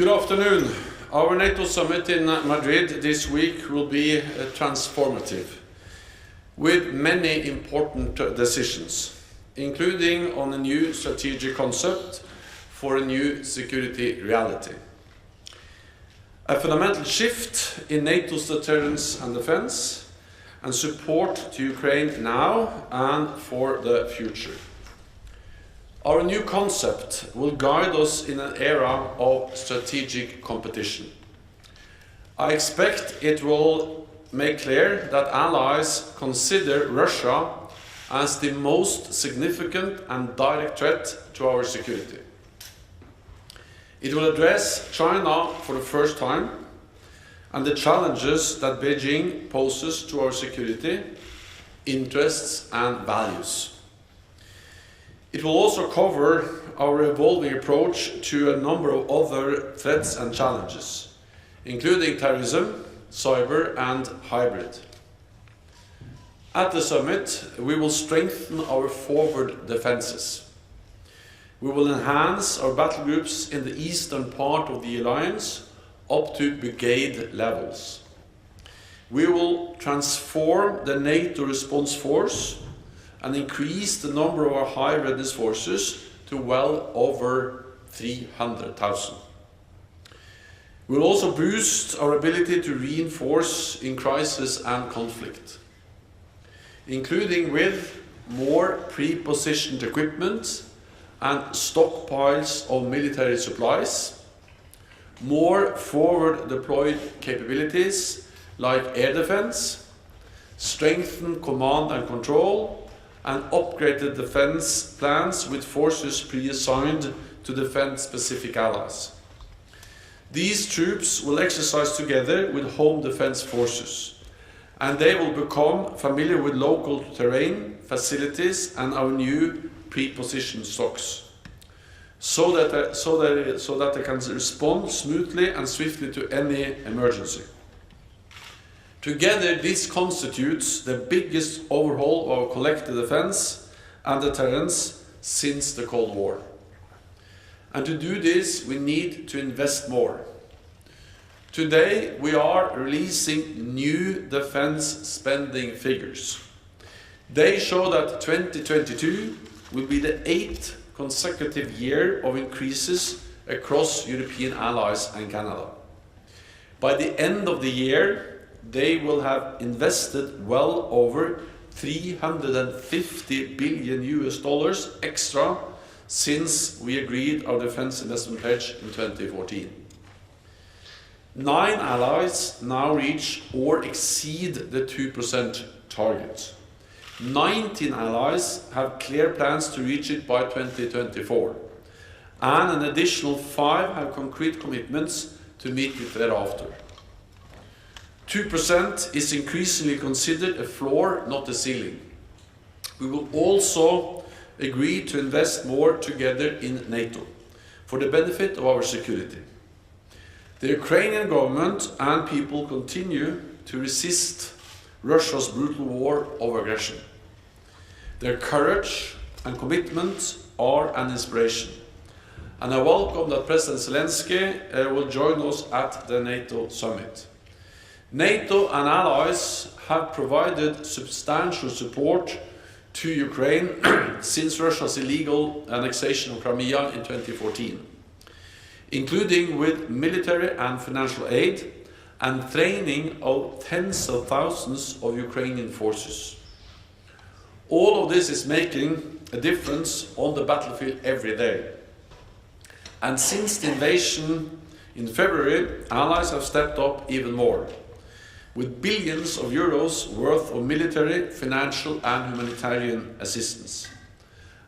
Good afternoon. Our NATO summit in Madrid this week will be transformative, with many important decisions, including on a new strategic concept for a new security reality. A fundamental shift in NATO's deterrence and defense, and support to Ukraine now and for the future. Our new concept will guide us in an era of strategic competition. I expect it will make clear that allies consider Russia as the most significant and direct threat to our security. It will address China for the first time and the challenges that Beijing poses to our security, interests and values. It will also cover our evolving approach to a number of other threats and challenges, including terrorism, cyber and hybrid. At the summit, we will strengthen our forward defenses. We will enhance our battle groups in the eastern part of the alliance up to brigade levels. We will transform the NATO response force and increase the number of our high readiness forces to well over 300,000. We will also boost our ability to reinforce in crisis and conflict, including with more pre-positioned equipment and stockpiles of military supplies, more forward deployed capabilities like air defense, strengthened command and control, and upgraded defense plans with forces pre-assigned to defend specific allies. These troops will exercise together with home defense forces, and they will become familiar with local terrain, facilities and our new pre-positioned stocks, so that they can respond smoothly and swiftly to any emergency. Together, this constitutes the biggest overhaul of our collective defense and deterrence since the Cold War. And to do this, we need to invest more. Today, we are releasing new defense spending figures. They show that 2022 will be the 8th consecutive year of increases across European allies and Canada. By the end of the year, they will have invested well over $350 billion extra since we agreed our defense investment pledge in 2014. 9 allies now reach or exceed the 2% target. 19 allies have clear plans to reach it by 2024, and an additional 5 have concrete commitments to meet it thereafter. 2% is increasingly considered a floor, not a ceiling. We will also agree to invest more together in NATO for the benefit of our security. The Ukrainian government and people continue to resist Russia's brutal war of aggression. Their courage and commitment are an inspiration, and I welcome that President Zelensky will join us at the NATO summit. NATO and allies have provided substantial support to Ukraine since Russia's illegal annexation of Crimea in 2014, including with military and financial aid and training of tens of thousands of Ukrainian forces. All of this is making a difference on the battlefield every day. And since the invasion in February, allies have stepped up even more, with billions of euros worth of military, financial and humanitarian assistance.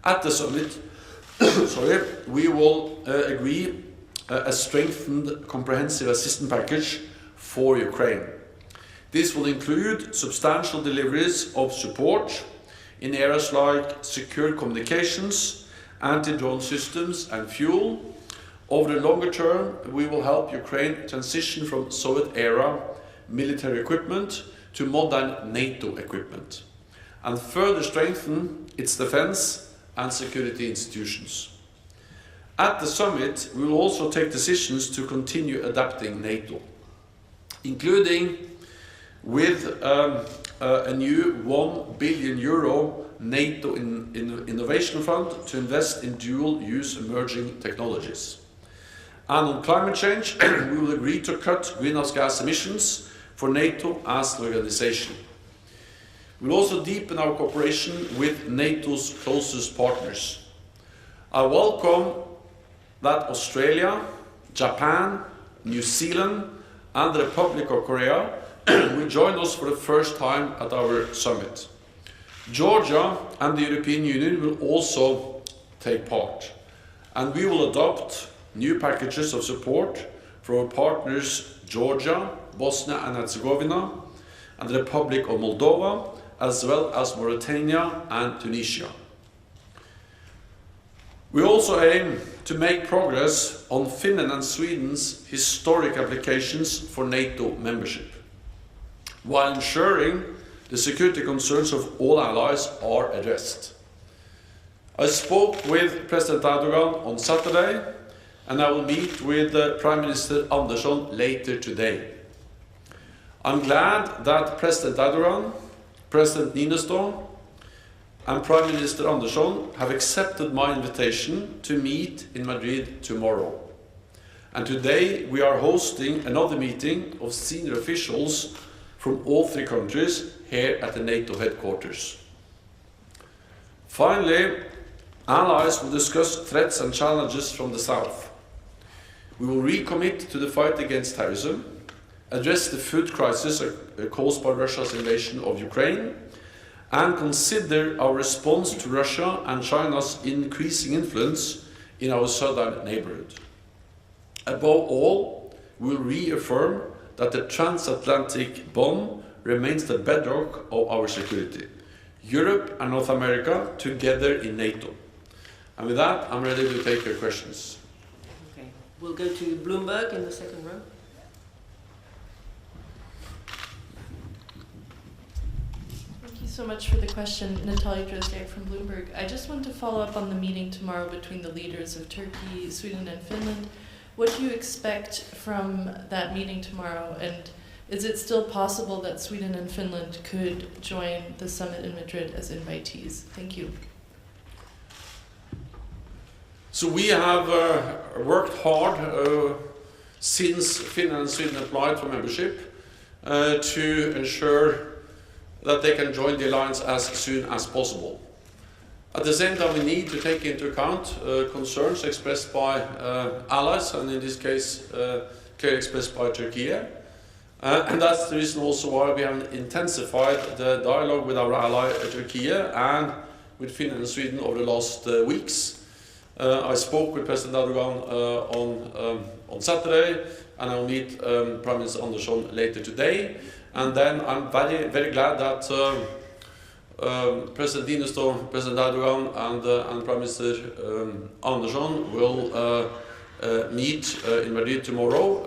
At the summit, we will agree a strengthened comprehensive assistance package for Ukraine. This will include substantial deliveries of support in areas like secure communications, anti-drone systems and fuel. Over the longer term, we will help Ukraine transition from Soviet-era military equipment to modern NATO equipment, and further strengthen its defense and security institutions. At the summit, we will also take decisions to continue adapting NATO, including with a new €1 billion NATO Innovation Fund to invest in dual-use emerging technologies. And on climate change, we will agree to cut greenhouse gas emissions for NATO as an organization. We will also deepen our cooperation with NATO's closest partners. I welcome that Australia, Japan, New Zealand, and the Republic of Korea will join us for the first time at our summit. Georgia and the European Union will also take part, and we will adopt new packages of support for our partners Georgia, Bosnia and Herzegovina, and the Republic of Moldova, as well as Mauritania and Tunisia. We also aim to make progress on Finland and Sweden's historic applications for NATO membership, while ensuring the security concerns of all allies are addressed. I spoke with President Erdogan on Saturday, and I will meet with Prime Minister Andersson later today. I'm glad that President Erdogan, President Niinistö, and Prime Minister Andersson have accepted my invitation to meet in Madrid tomorrow. And today we are hosting another meeting of senior officials from all three countries here at the NATO headquarters. Finally, allies will discuss threats and challenges from the south. We will recommit to the fight against terrorism, address the food crisis caused by Russia's invasion of Ukraine, and consider our response to Russia and China's increasing influence in our southern neighborhood. Above all, we will reaffirm that the transatlantic bond remains the bedrock of our security. Europe and North America together in NATO. And with that, I'm ready to take your questions. Okay, we'll go to Bloomberg in the second row. So much for the question, Natalia Drozdiak from Bloomberg. I just want to follow up on the meeting tomorrow between the leaders of Turkey, Sweden and Finland. What do you expect from that meeting tomorrow, and is it still possible that Sweden and Finland could join the summit in Madrid as invitees? Thank you. So we have worked hard since Finland and Sweden applied for membership to ensure that they can join the alliance as soon as possible. At the same time, we need to take into account concerns expressed by allies, and in this case, clearly expressed by Turkey. And that's the reason also why we have intensified the dialogue with our ally Turkey and with Finland and Sweden over the last weeks. I spoke with President Erdogan on Saturday, and I will meet Prime Minister Andersson later today. And then I'm very, very glad that President Niinistö, President Erdogan, and Prime Minister Andersson will meet in Madrid tomorrow,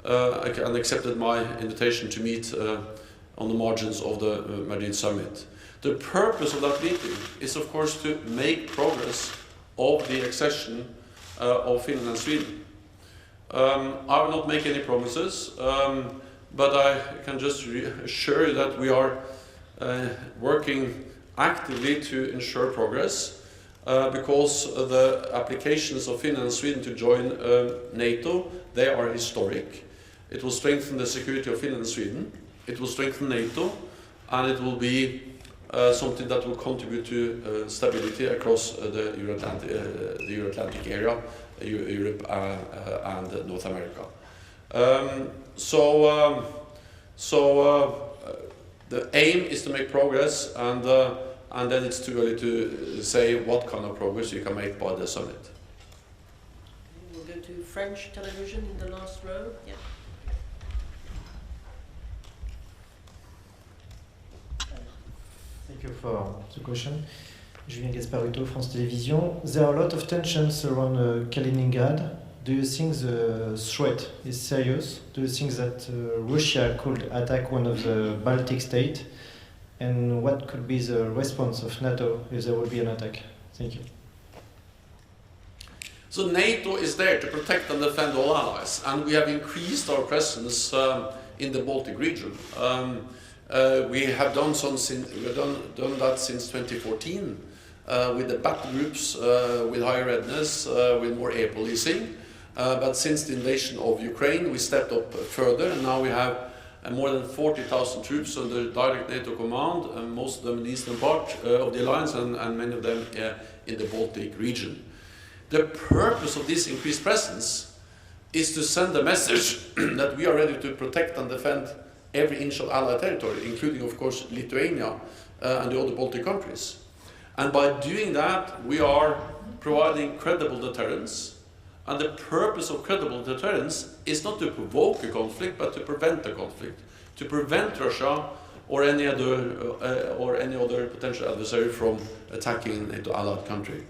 and accepted my invitation to meet on the margins of the Madrid summit. The purpose of that meeting is, of course, to make progress of the accession of Finland and Sweden. I will not make any promises. But I can just assure you that we are working actively to ensure progress because the applications of Finland and Sweden to join NATO, they are historic. It will strengthen the security of Finland and Sweden, it will strengthen NATO, and it will be something that will contribute to stability across the Euro-Atlantic area, Europe and North America. The aim is to make progress, and then it's too early to say what kind of progress you can make by the summit. We'll go to French television in the last row. Yeah. Thank you for the question. Julien Gasparuto, France Télévisions. There are a lot of tensions around Kaliningrad. Do you think the threat is serious? Do you think that Russia could attack one of the Baltic states? And what could be the response of NATO if there will be an attack? Thank you. So NATO is there to protect and defend all allies, and we have increased our presence in the Baltic region. We have done that since 2014 with the battle groups, with higher readiness, with more air policing. But since the invasion of Ukraine, we stepped up further, and now we have more than 40,000 troops under direct NATO command, and most of them in the eastern part of the alliance, and many of them in the Baltic region. The purpose of this increased presence is to send a message that we are ready to protect and defend every inch of Allied territory, including, of course, Lithuania and the other Baltic countries. And by doing that, we are providing credible deterrence. And the purpose of credible deterrence is not to provoke a conflict, but to prevent a conflict, to prevent Russia or any other potential adversary from attacking NATO allied country.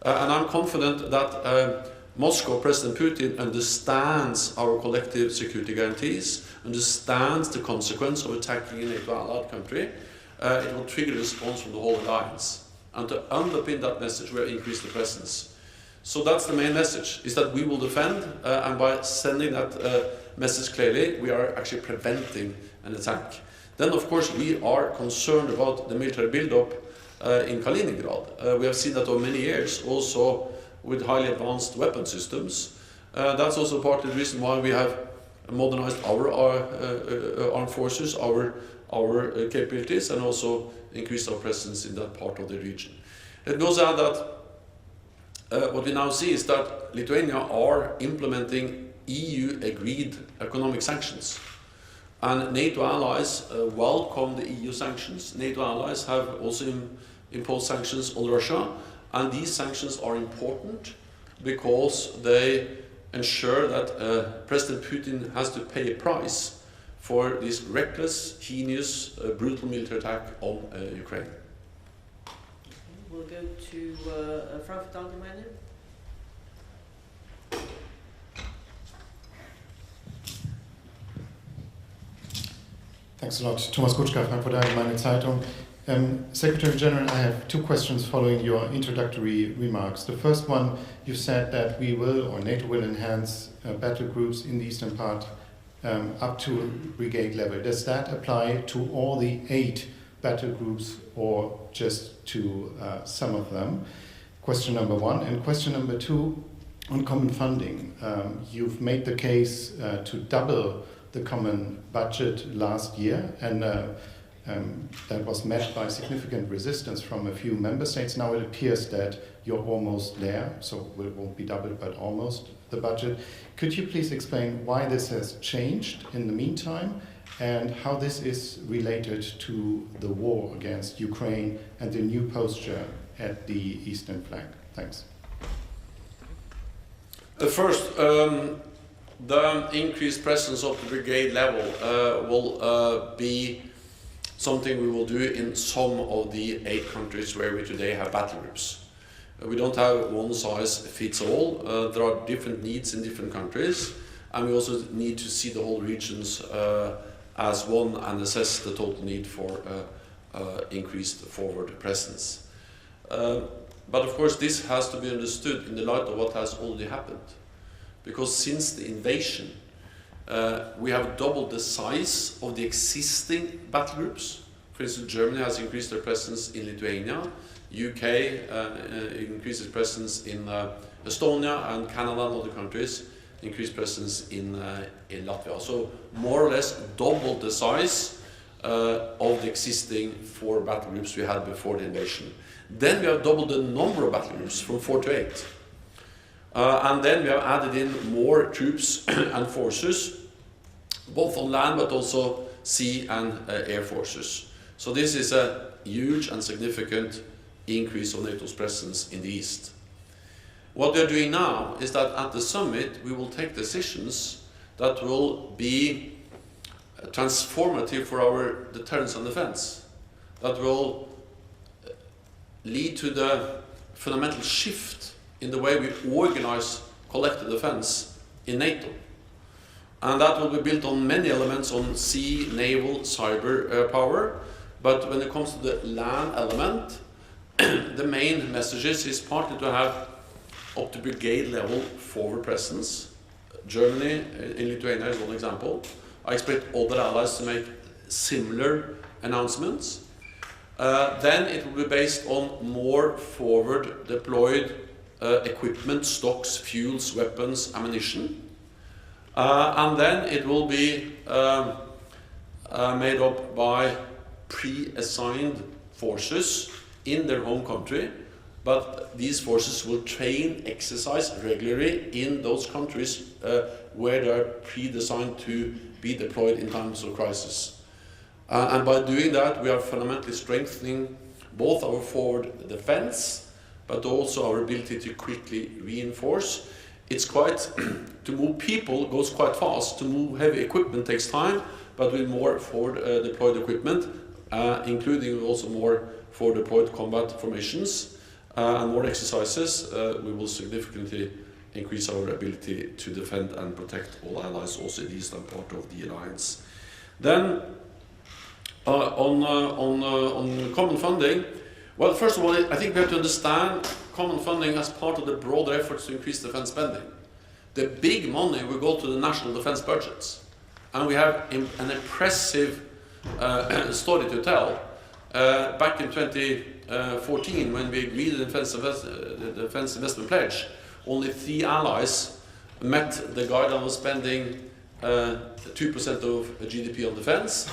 And I'm confident that Moscow, President Putin, understands our collective security guarantees, understands the consequence of attacking a NATO allied country. It will trigger a response from the whole alliance. And to underpin that message, we have increased the presence. So that's the main message, is that we will defend, and by sending that message clearly, we are actually preventing an attack. Then, of course, we are concerned about the military build-up in Kaliningrad. We have seen that over many years, also with highly advanced weapon systems. That's also part of the reason why we have modernized our armed forces, our capabilities, and also increased our presence in that part of the region. It goes out that what we now see is that Lithuania are implementing EU-agreed economic sanctions. And NATO allies welcome the EU sanctions. NATO allies have also imposed sanctions on Russia, and these sanctions are important because they ensure that President Putin has to pay a price for this reckless, heinous, brutal military attack on Ukraine. We'll go to Frankfurt Allgemeine. Thanks a lot. Thomas Kutschka, Frankfurt Allgemeine Zeitung. Secretary General, I have two questions following your introductory remarks. The first one, you said that we will, or NATO will, enhance battle groups in the eastern part up to brigade level. Does that apply to all the 8 battle groups or just to some of them? Question number one. And question number two, on common funding. You've made the case to double the common budget last year, and that was met by significant resistance from a few member states. Now it appears that you're almost there, so it won't be doubled, but almost the budget. Could you please explain why this has changed in the meantime, and how this is related to the war against Ukraine and the new posture at the eastern flank? Thanks. First, the increased presence of the brigade level will be something we will do in some of the 8 countries where we today have battle groups. We don't have one size fits all. There are different needs in different countries, and we also need to see the whole regions as one and assess the total need for increased forward presence. But of course this has to be understood in the light of what has already happened. Because since the invasion, we have doubled the size of the existing battle groups. For instance, Germany has increased their presence in Lithuania, UK increased its presence in Estonia, and Canada and other countries increased presence in Latvia. So more or less doubled the size of the existing 4 battle groups we had before the invasion. Then we have doubled the number of battle groups from 4 to 8. And then we have added in more troops and forces, both on land but also sea and air forces. So this is a huge and significant increase of NATO's presence in the east. What we are doing now is that at the summit we will take decisions that will be transformative for our deterrence and defense, that will lead to the fundamental shift in the way we organize collective defense in NATO. And that will be built on many elements, on sea, naval, cyber power. But when it comes to the land element, the main message is partly to have up to brigade level forward presence. Germany in Lithuania is one example. I expect other allies to make similar announcements. Then it will be based on more forward deployed equipment, stocks, fuels, weapons, ammunition. And then it will be made up by pre-assigned forces in their home country, but these forces will train, exercise regularly in those countries where they are pre-designed to be deployed in times of crisis. And by doing that, we are fundamentally strengthening both our forward defense, but also our ability to quickly reinforce. It's quite, to move people goes quite fast. To move heavy equipment takes time, but with more forward deployed equipment, including also more forward deployed combat formations and more exercises, we will significantly increase our ability to defend and protect all allies, also in the eastern part of the alliance. Then, on common funding, well, first of all, I think we have to understand common funding as part of the broader efforts to increase defense spending. The big money will go to the national defense budgets, and we have an impressive story to tell. Back in 2014, when we agreed the defense investment pledge, only 3 allies met the guideline of spending 2% of GDP on defense,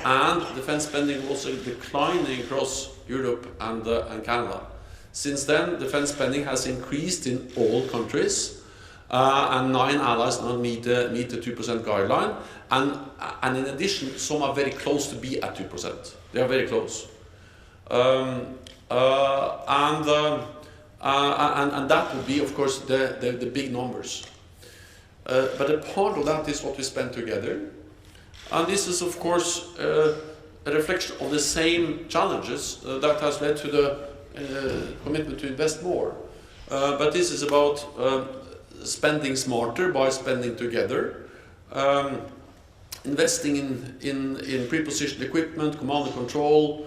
and defense spending was also declining across Europe and Canada. Since then, defense spending has increased in all countries, and 9 allies now meet the 2% guideline, and in addition, some are very close to be at 2%. They are very close. And that would be, of course, the big numbers. But a part of that is what we spend together. And this is, of course, a reflection of the same challenges that has led to the commitment to invest more. But this is about spending smarter by spending together, investing in pre-positioned equipment, command and control,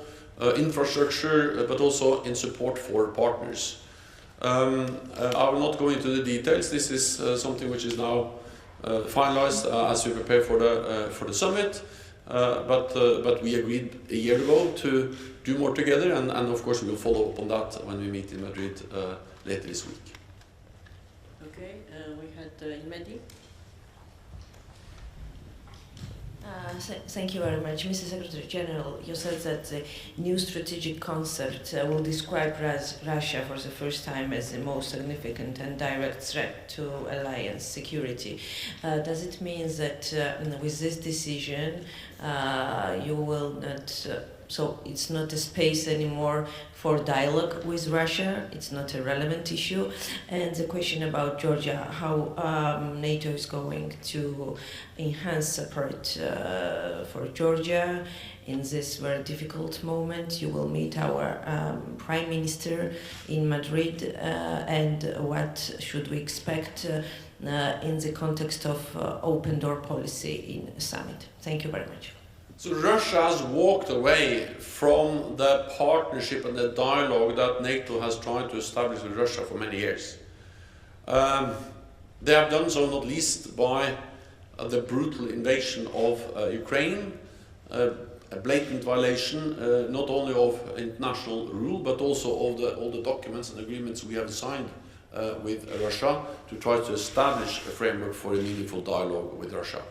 infrastructure, but also in support for partners. I will not go into the details. This is something which is now finalized as we prepare for the summit. But we agreed a year ago to do more together, and of course we will follow up on that when we meet in Madrid later this week. Okay, we had Mehdi. Thank you very much. Mr. Secretary General, you said that the new strategic concept will describe Russia for the first time as the most significant and direct threat to alliance security. Does it mean that with this decision you will not, so it's not a space anymore for dialogue with Russia, it's not a relevant issue? And the question about Georgia, how NATO is going to enhance support for Georgia in this very difficult moment. You will meet our Prime Minister in Madrid, and what should we expect in the context of open door policy in the summit? Thank you very much. So Russia has walked away from the partnership and the dialogue that NATO has tried to establish with Russia for many years. They have done so not least by the brutal invasion of Ukraine, a blatant violation not only of international rule but also of all the documents and agreements we have signed with Russia to try to establish a framework for a meaningful dialogue with Russia.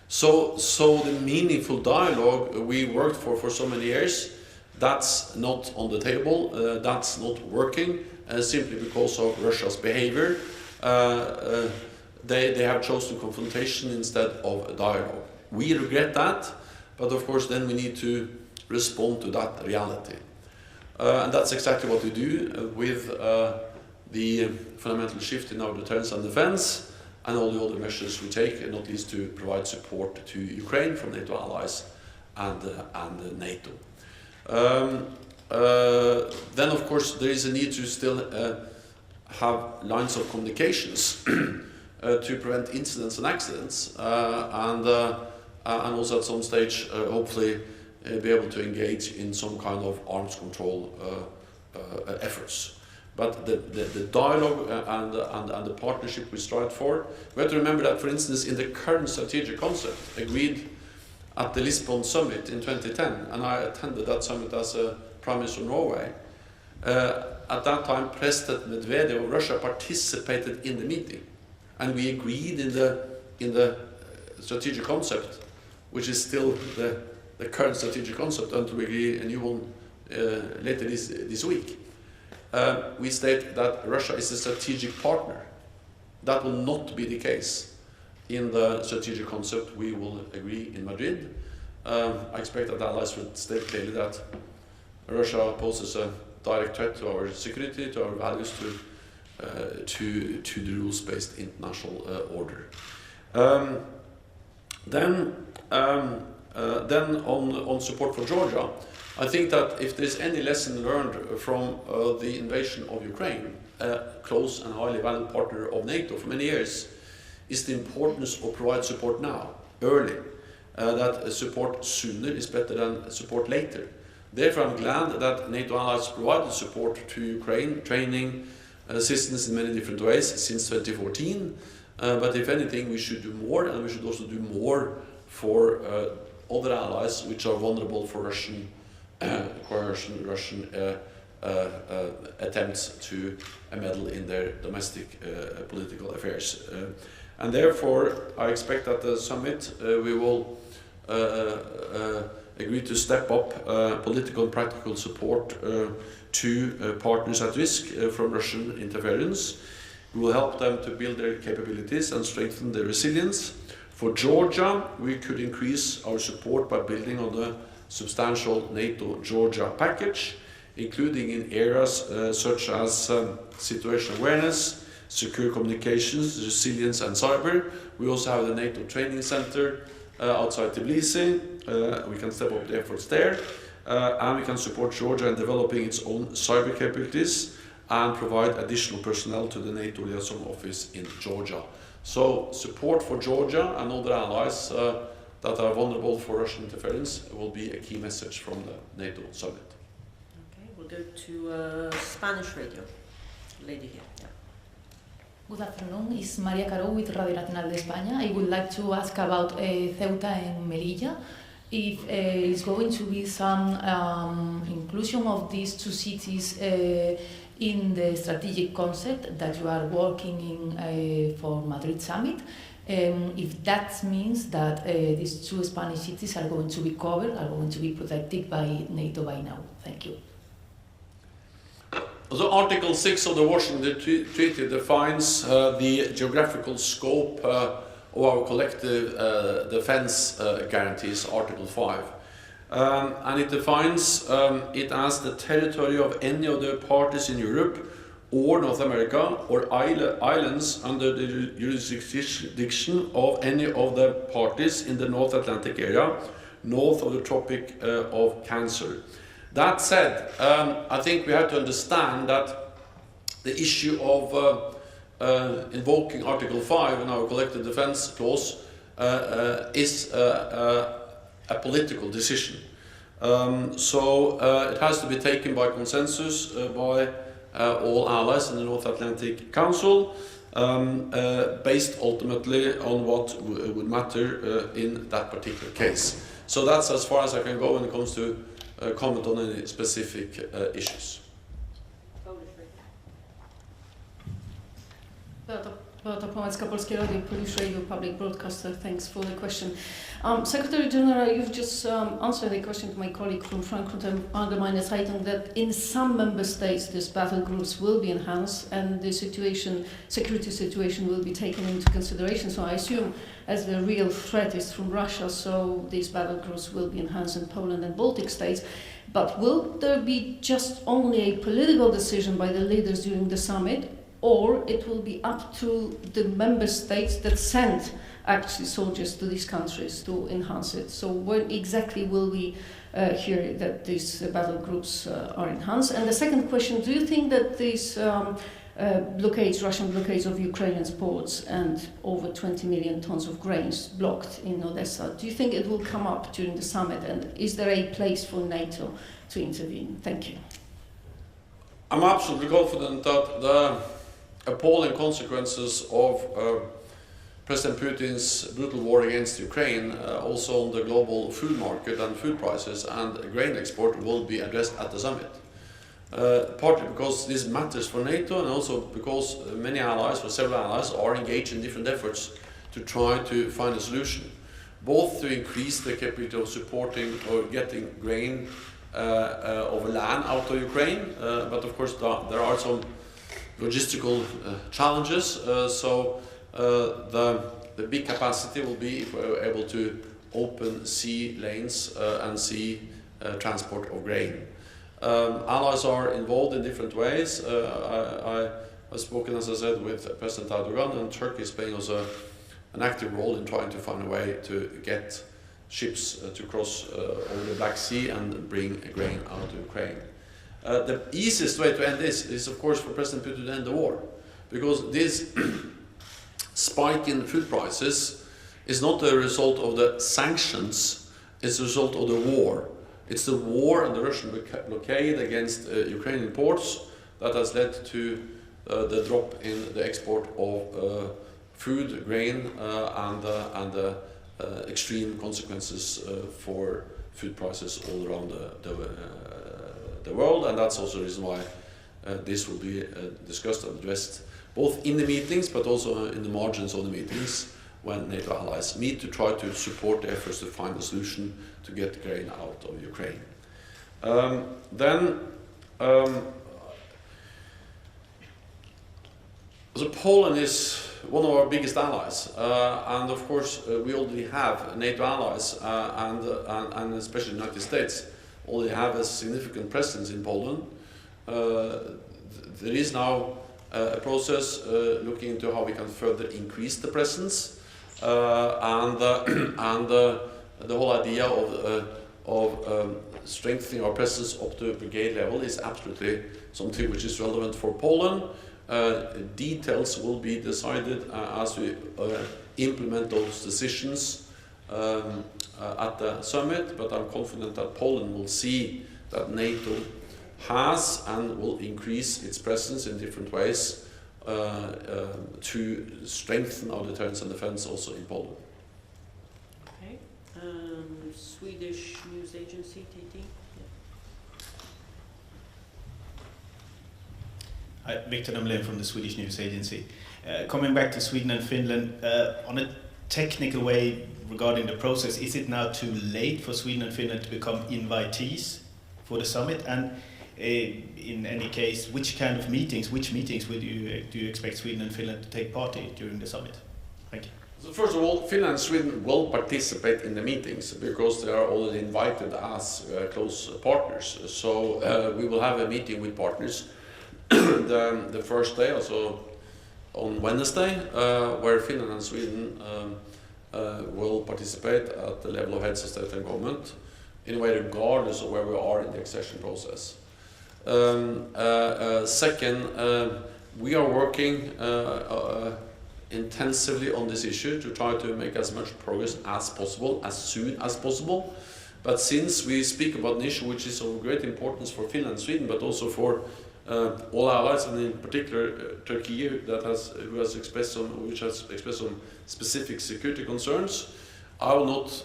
So the meaningful dialogue we worked for so many years, that's not on the table, that's not working, simply because of Russia's behavior. They have chosen confrontation instead of dialogue. We regret that, but of course then we need to respond to that reality. And that's exactly what we do with the fundamental shift in our deterrence and defense, and all the other measures we take, not least to provide support to Ukraine from NATO allies and NATO. Then, of course, there is a need to still have lines of communications to prevent incidents and accidents, and also at some stage, hopefully, be able to engage in some kind of arms control efforts. But the dialogue and the partnership we strive for, we have to remember that, for instance, in the current strategic concept agreed at the Lisbon summit in 2010, and I attended that summit as a Prime Minister of Norway, at that time President Medvedev of Russia participated in the meeting, and we agreed in the strategic concept, which is still the current strategic concept until we agree a new one later this week. We state that Russia is a strategic partner. That will not be the case in the strategic concept we will agree in Madrid. I expect that allies will state clearly that Russia poses a direct threat to our security, to our values, to the rules-based international order. Then on support for Georgia, I think that if there's any lesson learned from the invasion of Ukraine, a close and highly valued partner of NATO for many years, is the importance of provide support now, early. That support sooner is better than support later. Therefore, I'm glad that NATO allies provided support to Ukraine, training, assistance in many different ways since 2014. But if anything, we should do more, and we should also do more for other allies which are vulnerable for Russian coercion, Russian attempts to meddle in their domestic political affairs. And therefore, I expect at the summit we will agree to step up political and practical support to partners at risk from Russian interference. We will help them to build their capabilities and strengthen their resilience. For Georgia, we could increase our support by building on the substantial NATO-Georgia package, including in areas such as situational awareness, secure communications, resilience and cyber. We also have the NATO training center outside Tbilisi. We can step up the efforts there, and we can support Georgia in developing its own cyber capabilities and provide additional personnel to the NATO liaison office in Georgia. So support for Georgia and other allies that are vulnerable for Russian interference will be a key message from the NATO summit. Okay, we'll go to Spanish radio. Lady here. Yeah. Good afternoon, it's Maria Caro with Radio Nacional de España. I would like to ask about Ceuta and Melilla. If it's going to be some inclusion of these two cities in the strategic concept that you are working in for Madrid summit, if that means that these two Spanish cities are going to be covered, are going to be protected by NATO by now. Thank you. So Article 6 of the Washington Treaty defines the geographical scope of our collective defense guarantees, Article 5. And it defines it as the territory of any of the parties in Europe or North America or islands under the jurisdiction of any of the parties in the North Atlantic area, north of the Tropic of Cancer. That said, I think we have to understand that the issue of invoking Article 5 in our collective defense clause is a political decision. So it has to be taken by consensus by all allies in the North Atlantic Council, based ultimately on what would matter in that particular case. So that's as far as I can go when it comes to comment on any specific issues. Beata Pomecka, Polskie Radio, Polish Radio, Public Broadcaster. Thanks for the question. Secretary General, you've just answered a question to my colleague from Frankfurt Allgemeine Zeitung that in some member states these battle groups will be enhanced and the security situation will be taken into consideration. So I assume as the real threat is from Russia, so these battle groups will be enhanced in Poland and Baltic states. But will there be just only a political decision by the leaders during the summit, or it will be up to the member states that send actually soldiers to these countries to enhance it? So when exactly will we hear that these battle groups are enhanced? And the second question, do you think that these Russian blockades of Ukrainian ports and over 20 million tons of grains blocked in Odessa, do you think it will come up during the summit? And is there a place for NATO to intervene? Thank you. I'm absolutely confident that the appalling consequences of President Putin's brutal war against Ukraine, also on the global food market and food prices and grain export, will be addressed at the summit. Partly because this matters for NATO, and also because many allies, or several allies, are engaged in different efforts to try to find a solution, both to increase the capability of supporting or getting grain over land out of Ukraine, but of course there are some logistical challenges, so the big capacity will be if we're able to open sea lanes and sea transport of grain. Allies are involved in different ways. I've spoken, as I said, with President Erdogan, and Turkey is playing also an active role in trying to find a way to get ships to cross over the Black Sea and bring grain out of Ukraine. The easiest way to end this is, of course, for President Putin to end the war, because this spike in food prices is not a result of the sanctions, it's a result of the war. It's the war and the Russian blockade against Ukrainian ports that has led to the drop in the export of food, grain, and the extreme consequences for food prices all around the world, and that's also the reason why this will be discussed and addressed both in the meetings but also in the margins of the meetings when NATO allies meet to try to support the efforts to find a solution to get grain out of Ukraine. So Poland is one of our biggest allies, and of course we already have NATO allies, and especially the United States already have a significant presence in Poland. There is now a process looking into how we can further increase the presence, and the whole idea of strengthening our presence up to brigade level is absolutely something which is relevant for Poland. Details will be decided as we implement those decisions at the summit, but I'm confident that Poland will see that NATO has and will increase its presence in different ways to strengthen our deterrence and defense also in Poland. Okay. Swedish news agency, TT. Hi, Victor Nemlin from the Swedish news agency. Coming back to Sweden and Finland, on a technical way regarding the process, is it now too late for Sweden and Finland to become invitees for the summit? And in any case, which meetings do you expect Sweden and Finland to take part in during the summit? Thank you. So first of all, Finland and Sweden will participate in the meetings because they are already invited as close partners. So we will have a meeting with partners the first day, also on Wednesday, where Finland and Sweden will participate at the level of heads of state and government in a way regardless of where we are in the accession process. Second, we are working intensively on this issue to try to make as much progress as possible, as soon as possible. But since we speak about an issue which is of great importance for Finland and Sweden, but also for all allies, and in particular Turkey, which has expressed some specific security concerns, I will not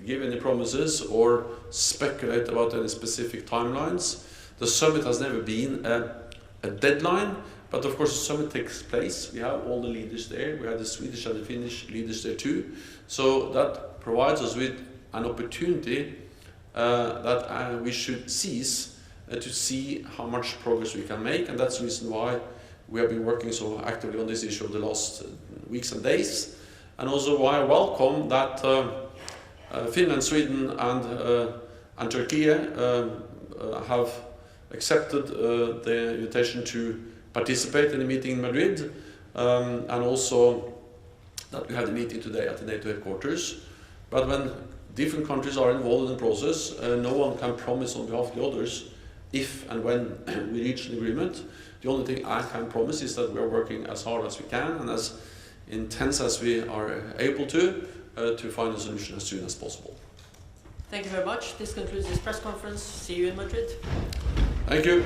give any promises or speculate about any specific timelines. The summit has never been a deadline, but of course the summit takes place. We have all the leaders there. We have the Swedish and the Finnish leaders there too. So that provides us with an opportunity that we should seize to see how much progress we can make, and that's the reason why we have been working so actively on this issue over the last weeks and days, and also why I welcome that Finland, Sweden, and Turkey have accepted the invitation to participate in the meeting in Madrid, and also that we had a meeting today at the NATO headquarters. But when different countries are involved in the process, no one can promise on behalf of the others if and when we reach an agreement. The only thing I can promise is that we are working as hard as we can and as intense as we are able to find a solution as soon as possible. Thank you very much. This concludes this press conference. See you in Madrid. Thank you.